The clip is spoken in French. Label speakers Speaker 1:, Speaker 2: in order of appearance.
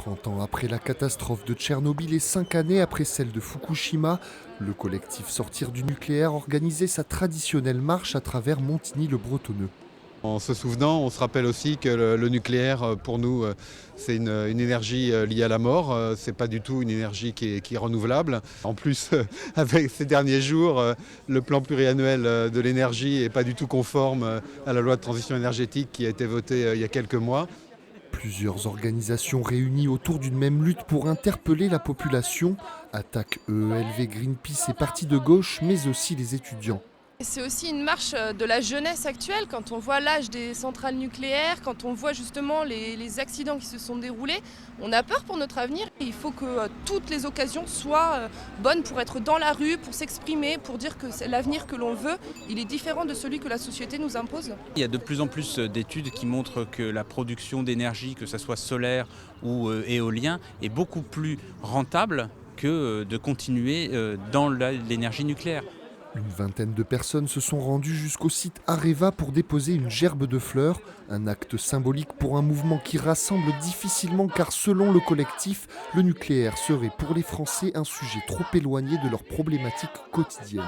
Speaker 1: 30 ans après la catastrophe de Tchernobyl et 5 années après celle de Fukushima, le collectif Sortir du nucléaire organisait sa traditionnelle marche à travers Montigny-le-Bretonneux.
Speaker 2: En se souvenant, on se rappelle aussi que le nucléaire, pour nous, c'est une énergie liée à la mort. C'est pas du tout une énergie qui est renouvelable. En plus, avec ces derniers jours, le plan pluriannuel de l'énergie n'est pas du tout conforme à la loi de transition énergétique qui a été votée il y a quelques mois.
Speaker 1: Plusieurs organisations réunies autour d'une même lutte pour interpeller la population, Attaque EELV, Greenpeace et partis de gauche, mais aussi les étudiants.
Speaker 3: C'est aussi une marche de la jeunesse actuelle, quand on voit l'âge des centrales nucléaires, quand on voit justement les accidents qui se sont déroulés, on a peur pour notre avenir. Il faut que toutes les occasions soient bonnes pour être dans la rue, pour s'exprimer, pour dire que l'avenir que l'on veut, il est différent de celui que la société nous impose.
Speaker 4: Il y a de plus en plus d'études qui montrent que la production d'énergie, que ce soit solaire ou éolien, est beaucoup plus rentable que de continuer dans l'énergie nucléaire.
Speaker 1: Une vingtaine de personnes se sont rendues jusqu'au site Areva pour déposer une gerbe de fleurs, un acte symbolique pour un mouvement qui rassemble difficilement car selon le collectif, le nucléaire serait pour les Français un sujet trop éloigné de leurs problématiques quotidiennes.